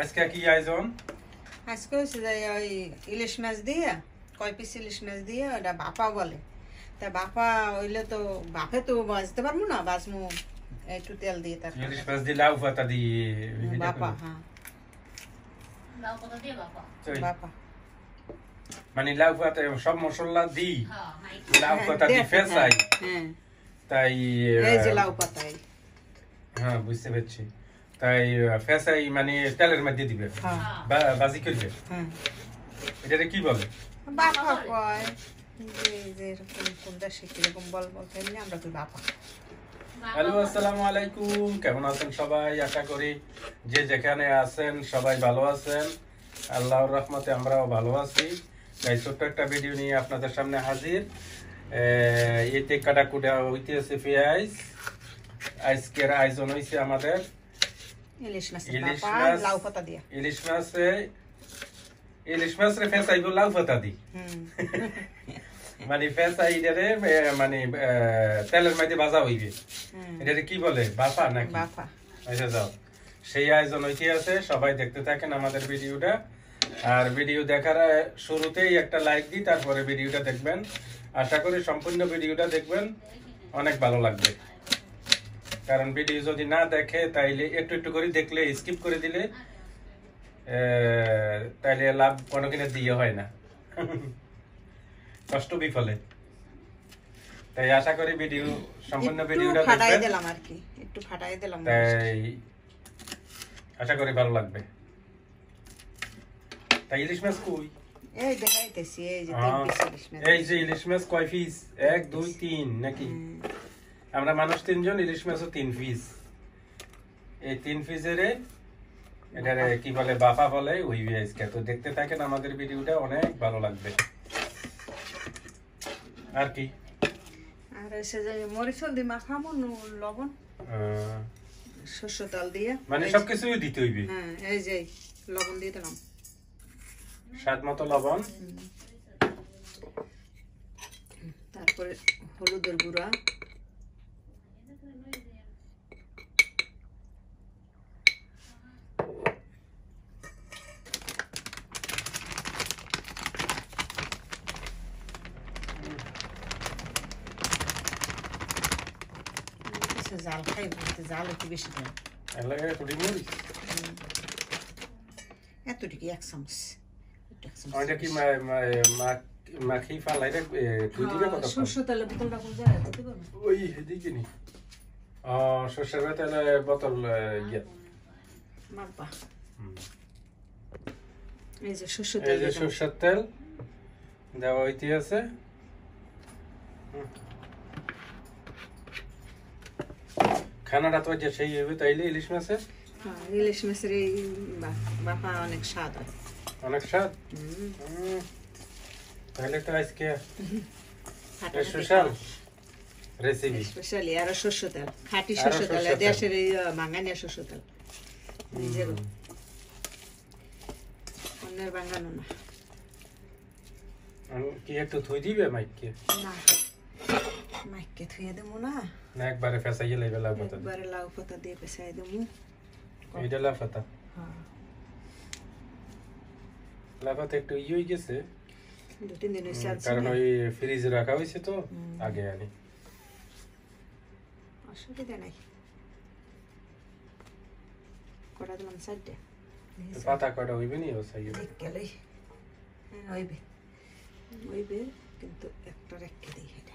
আজকে কি আয়োজন? আজকে হচ্ছে যে ওই ইলিশ মাছ দিয়ে কয় পিস ইলিশ মাছ দিয়ে ওটা বাপা বলে। তা বাপা হইলে তো বাপে তো বাজতে পারবো না, বাজমু একটু তেল দিয়ে তার ইলিশ মাছ দিয়ে লাউ পাতা দিয়ে বাপা। হ্যাঁ, লাউ পাতা দিয়ে বাপা। বাপা মানে লাউ পাতা সব মশলা দিই, লাউ পাতা দিয়ে ফেসাই। হ্যাঁ, তাই এই যে লাউ পাতা। হ্যাঁ, বুঝতে পারছি। তাই ফেসাই মানে তেলের মধ্যে দিবে, ভাজি করবে। হ্যাঁ, এটারে কি বলে? বাপা কয়। যে এরকম কোনটা কিরকম বল বলতে আমরা কই বাপা। হ্যালো, আসসালামু আলাইকুম। কেমন আছেন সবাই? আশা করি যে যেখানে আছেন সবাই ভালো আছেন। আল্লাহর রহমতে আমরাও ভালো আছি। তাই ছোট্ট একটা ভিডিও নিয়ে আপনাদের সামনে হাজির। এতে কাটাকুটা হইতেছে পেঁয়াজ। আজকের আয়োজন হয়েছে আমাদের ইলিশ মাছ, লাউ পাতা দিয়ে। ইলিশ মাছের ফেসাইব লাউ পাতা দি। মানে ফেসাই এটারে মানে তেলের মধ্যে ভাজা হইবে। এটারে কি বলে? বাপা নাকি? বাপা। আচ্ছা, যাও। সেই আয়োজন হইতে আছে, সবাই দেখতে থাকেন আমাদের ভিডিওটা। আর ভিডিও দেখার শুরুতেই একটা লাইক দিই, তারপরে ভিডিওটা দেখবেন। আশা করি সম্পূর্ণ ভিডিওটা দেখবেন, অনেক ভালো লাগবে। কারণ ভিডিও যদি না দেখে তাইলে একটু একটু করে দেখলে, স্কিপ করে দিলে তাইলে লাভ কোনো কিনে দিয়ে হয় না, কষ্ট বিফলে। তাই আশা করি ভিডিও সম্পূর্ণ ভিডিওটা দেখবেন, দিলাম আর কি, একটু ফাটাই দিলাম। তাই আশা করি ভালো লাগবে। তাই ইলিশ মাছ কই? এই দেখাইতেছি, এই যে 3 পিস ইলিশ মাছ। এই যে ইলিশ মাছ কয় পিস? 1 2 3 নাকি? আমরা মানুষ 3 জন, ইলিশ মাছও 3 পিস। এই 3 পিসের এটারে কি বলে? বাপা বলে। ওই আজকে তো দেখতে থাকেন আমাদের ভিডিওটা, অনেক ভালো লাগবে। আর কি? আর এসে যে মরিচ হলদি মাখামো, লবণ, সরষে তেল দিয়ে, মানে সবকিছুই দিতে হইবে। হ্যাঁ, এই যে লবণ দিয়ে দিলাম, স্বাদ মতো লবণ। তারপরে হলুদের গুঁড়া, জাল খাই বলতে জাল একটু বেশি দেন। এতটুকু 1 চামচ। ওইটা কি মাখি ফালাই রাখবে? সরষে তেলের বোতলটা কোন জায়গায় দিতে পারবেন? ওই এদিকে নি। সরষের তেলের বোতল ইয়ে মাপবা। এই যে সরষের এই তেল, যে সরষের তেল দেওয়া হইতে আছে। খানাটা তো যে সেই হবে তাইলে ইলিশ মাছের। হ্যাঁ, ইলিশ মাছের এই বাপা অনেক স্বাদ আছে। অনেক স্বাদ। তাহলে তো আজকে স্পেশাল রেসিপি, স্পেশালি। আর সরষে তেল, খাঁটি সরষে তেল, দেশের এই বাঙালির সরষে তেল, নিজের, অন্যের বাঙানো না। কি একটু থুই দিবে মাইককে? না, মাইককে থুয়ে দেবো না, না একবারে ফেসাইয়ে লাইবে লাউ পাতা? একবারে লাউ পাতা দিয়ে পেঁচাই দেবো। এইটা লাউ পাতা? হ্যাঁ, লাউ পাতা একটু ইয়ে হয়ে গেছে, 2-3 দিন হয়েছে, কারণ ওই ফ্রিজে রাখা হয়েছে তো আগে আনি। অসুবিধা নাই। কটা দিলাম? 4টে। পাতা কটা হইবে নি? ও সাইয়ে গেলেই হইবে, হইবে, কিন্তু একটা রেখে দিই। এটা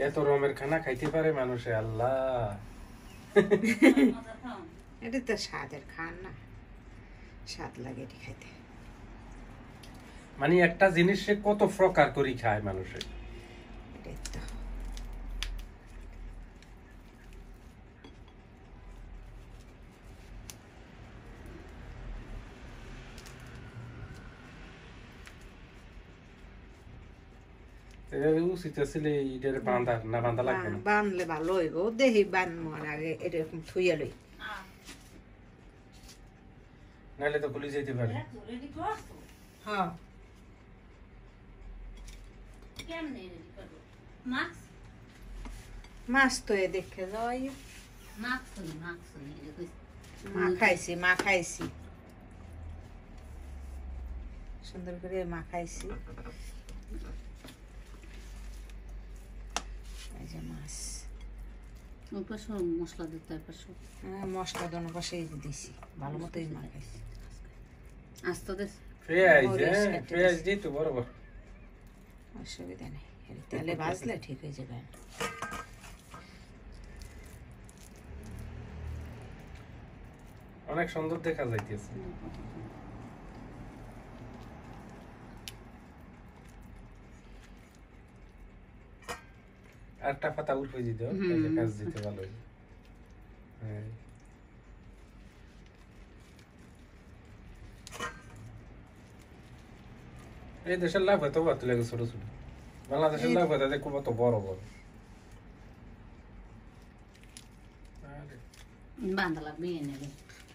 এত রকমের খানা খাইতে পারে মানুষে? আল্লাহ, এটা তো স্বাদের খান না, স্বাদ লাগে এটি খাইতে। মানে একটা জিনিস সে কত প্রকার করে খায় মানুষে। এটাই তো। উচিত ছিল এটার বাঁধা না, বাঁধা লাগবে না? বানলে ভালো হইব, দেখি বানবো আগে এরকম থুইয়া লই। নাহলে তো খুলে যেতে পারে। রেডি করছো হ্যাঁ কেমনে রেডি করবো মাস্ক মাছ তো এ দেখে যাই মাস্ক নেই মা খাইছি সুন্দর করে মা খাইছি এই যে মাছ ওই পাশে মশলা দিতে হয় পাশে মশলা দোনো পাশে দিছি ভালো মতোই মা খাইছি আস্তে দেশ পেঁয়াজ দিই তো বরাবর। অসুবিধা নেই তেলে ভাজলে ঠিক হয়ে যাবে অনেক সুন্দর দেখা যাইতেছে। আরেকটা পাতা উঠে দিত তাহলে কাজ দিতে ভালো হইবে। হ্যাঁ এই দেশের লাভ হয়তো বাদ লাগে ছোট ছোট, বাংলাদেশের লাভ হয়তো দেখো কত বড় বড়। বান্ধা লাগবে নেবে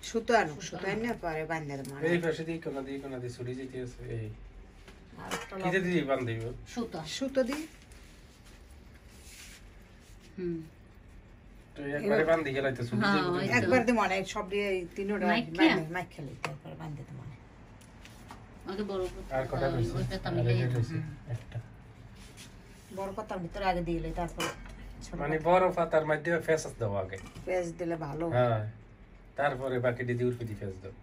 সুতো আনো সুতো এনে পরে বান্ধে দেবো এই পাশে দিয়ে কোনা দিয়ে ছুটি যেতে আছে। এই কিতে দিয়ে বান্ধিব সুতা সুতো দিই তো একবারে বান্ধি গেলাই তো ছুটি হ্যাঁ, যাবে। ওই একবার দিয়ে মনে সব দিয়ে তিনোটা মাইখা? মাইক খেলে তারপরে বান্ধে দেবো মনে আগে বড় আর কটা রয়েছে? ওই পেতা আর মিলে এটা রয়েছে একটা। বড় পাতার ভিতরে আগে দিয়ে তারপরে মানে বড় পাতার মধ্যে ফেসাস দাও আগে। পেঁয়াজ দিলে ভালো হ্যাঁ তারপরে বাকি দিদি উর্ফি দি ফেস দাও।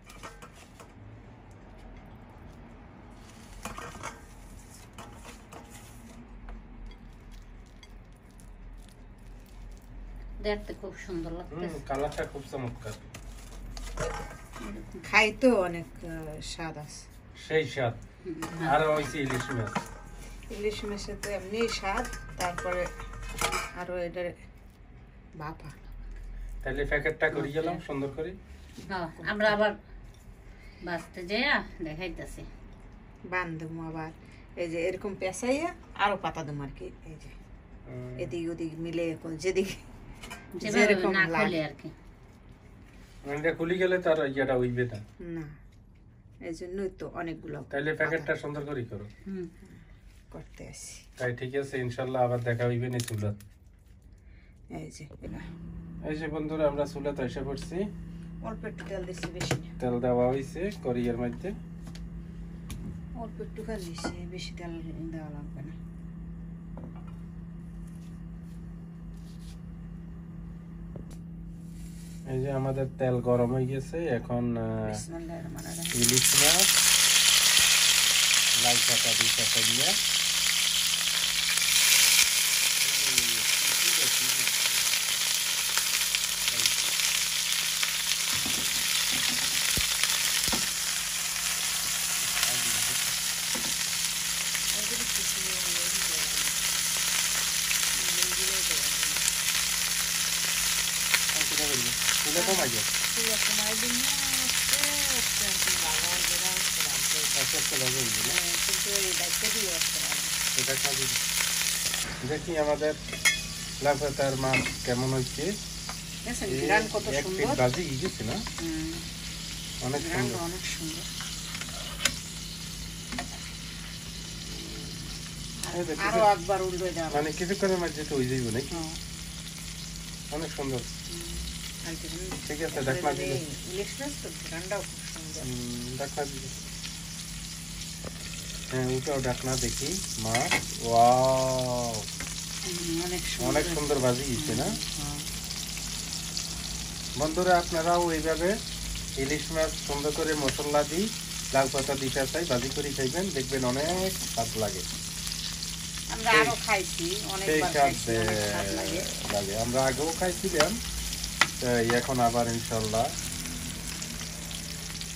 দেখতে খুব সুন্দর লাগছে কালারটা খুব চমৎকার, খাইতো অনেক স্বাদ আছে সেই স্বাদ। আর হইছে ইলিশ মাছ, ইলিশ মাছের তো এমনি স্বাদ তারপরে আরো এটার বাপা তাহলে প্যাকেটটা করে গেলাম সুন্দর করে। হ্যাঁ আমরা আবার বাঁচতে যাইয়া দেখাইতেছি বান্ধব আবার এই যে এরকম পেঁচাইয়া আরো পাতা দেবো আর কি এই যে এদিক ওদিক মিলে যেদিকে যেভাবে যেরকম না লাগে। খুলে আর কি এটা খুলে গেলে তার ইয়েটা হইবে না, না এই জন্যই তো অনেকগুলো তাহলে প্যাকেটটা সুন্দর করে করো। করতে আসি তাই ঠিক আছে, ইনশাল্লাহ আবার দেখা হইবে না চুলা। এই যে এবার এই যে বন্ধুরা আমরা চুলাতে এসে পড়ছি, অল্প একটু তেল দিচ্ছি বেশি না তেল দেওয়া হয়েছে কড়াইয়ের মধ্যে। অল্প একটুখানি দিচ্ছি বেশি তেল দেওয়া লাগবে না এই যে আমাদের তেল গরম হয়ে গেছে, এখন বিসমিল্লাহির রহমানির রহিম ইলিশ মাছ লাল পাতা দুই পাতা দিয়ে তুলে কমাই যাও, তুলে কমাই দিন কিন্তু এই দায়িত্ব দিয়ে আসতে এটা খাবি। দেখি আমাদের লাল পাতার মাছ কেমন হয়েছে। গ্রান কত এক পিঠ সুন্দর ভাজি গেছে না, অনেক গ্রান সুন্দর। অনেক সুন্দর এই দেখো, আরো একবার উল্টে দেওয়া মানে কিছুক্ষণের মধ্যে তো হয়ে যাইব নাকি, অনেক সুন্দর। ঠিক আছে ঢাকনা দিলে, ইলিশ মাছ তো গ্রানটাও খুব সুন্দর ঢাকনা দিলে। হ্যাঁ ওটাও ঢাকনা দেখি মাছ। ওয়াও অনেক অনেক সুন্দর ভাজি গেছে না বন্ধুরা। আপনারাও এইভাবে ইলিশ মাছ সুন্দর করে মশলা দিই লাল পাতা দিতে চাই ভাজি করে খাইবেন, দেখবেন অনেক স্বাদ লাগে। আমরা আরো খাইছি সেই অনেকবার স্বাদ খাইছি অনেক স্বাদ লাগে লাগে। আমরা আগেও খাইছিলাম, তাই এখন আবার ইনশাল্লাহ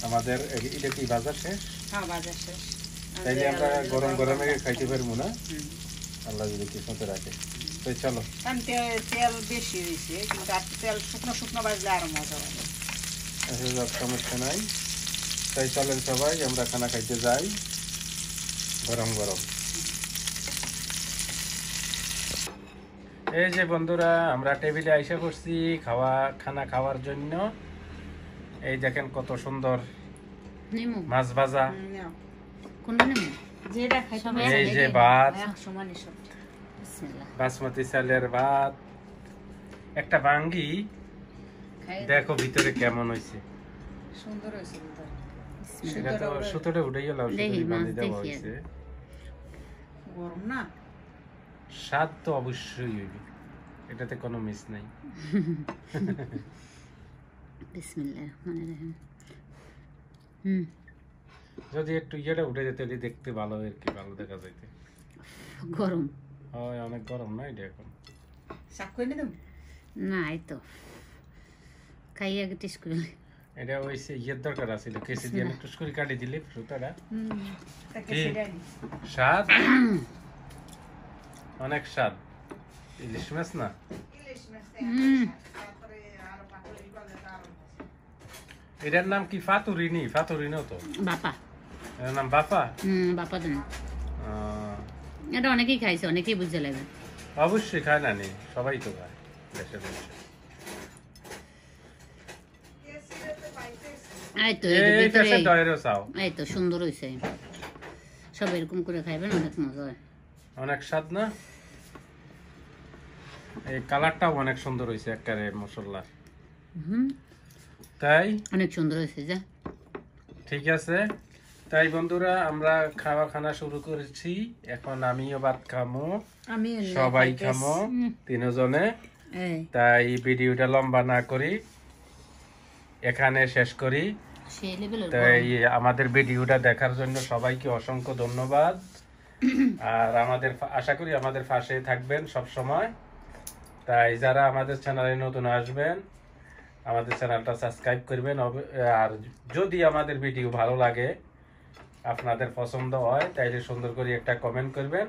আমাদের এটা কি বাজার শেষ, হ্যাঁ বাজার শেষ তাইলে আমরা গরম গরমে খাইতে পারবো না, আল্লাহ যদি কিসমতে রাখে। তো চলো, কারণ তেল বেশি হয়েছে কিন্তু আর তেল শুকনো শুকনো বাজলে আরো মজা লাগে সমস্যা নাই। তাই চলেন সবাই আমরা খানা খাইতে যাই গরম গরম। এই যে বন্ধুরা আমরা টেবিলে আইসা পড়ছি খানা খাওয়ার জন্য। এই দেখেন কত সুন্দর নিমু মাছ ভাজা, নাও। কোনটা নিমু যেটা খাইতে সবাই মন এই আছে যে নাকি? ভাত, সমানই সব। বিসমিল্লাহ বাসমতি চালের ভাত, একটা বাঙ্গি খাই দেখো ভিতরে কেমন হয়েছে। সুন্দর হয়েছে ভিতরে। সেটা তো সুতোটা উঠে গেল, দেখি, মাছ বাঁধি দেওয়া দেখি হয়েছে। গরম না? স্বাদ তো অবশ্যই হইবে, এটাতে কোনো মিস নাই। বিসমিল্লাহ রহমানির রহিম। হুম যদি একটু ইয়েটা উঠে যেত তাহলে দেখতে ভালো আর কি, ভালো দেখা যাইতে। গরম হয় অনেক গরম না এটা এখন। শাক করে দেব? না এই তো খাই আগে টেস্ট করে নি। এটা ওই সে ইয়ের দরকার আছিল, কেসি দিয়ে একটু করে কাটি দিলে সুতোটা। তাকে কি? সেটাই নি। স্বাদ অনেক স্বাদ, ইলিশ মাছ না? ইলিশ মাছ তারপরে আরো পাতুরি করলে তো আরো মজা। এটার নাম কি? ফাতুরিনি? ফাতুরিনো তো বাপা এটার নাম বাপা। বাপা দেন আহ, এটা অনেকেই খাইছে, অনেকেই বুঝতে লাগবে। অবশ্যই খায় না নি, সবাই তো খায় দেশে দেশে। এই তো এই যে এই ভিতরে পেশে ডয়েরও চাও, এই তো সুন্দর হয়েছে। সব এরকম করে খাইবেন, অনেক মজা হয়। অনেক স্বাদ না? এই কালারটাও অনেক সুন্দর হয়েছে একেবারে মশলা। হুম তাই অনেক সুন্দর হয়েছে যা। ঠিক আছে, তাই বন্ধুরা আমরা খানা শুরু করেছি। এখন আমিও ভাত খামো, আমি সবাই খামো, তিনজনে। এই তাই ভিডিওটা লম্বা না করি, এখানে শেষ করি। সেই লেভেলের তাই আমাদের ভিডিওটা দেখার জন্য সবাইকে অসংখ্য ধন্যবাদ। আর আমাদের আশা করি আমাদের পাশে থাকবেন সব সময়। তাই যারা আমাদের চ্যানেলে নতুন আসবেন, আমাদের চ্যানেলটা সাবস্ক্রাইব করবেন। আর যদি আমাদের ভিডিও ভালো লাগে, আপনাদের পছন্দ হয়, তাইলে সুন্দর করে একটা কমেন্ট করবেন,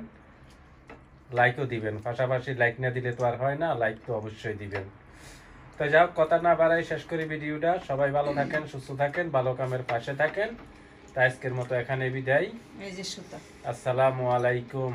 লাইকও দিবেন। পাশাপাশি লাইক না দিলে তো আর হয় না, লাইক তো অবশ্যই দিবেন। তো যাও, কথা না বাড়াই শেষ করি ভিডিওটা। সবাই ভালো থাকেন, সুস্থ থাকেন, ভালো কামের পাশে থাকেন। তাই আজকের মতো এখানে বিদায়। এই যে সুতা। আসসালামু আলাইকুম।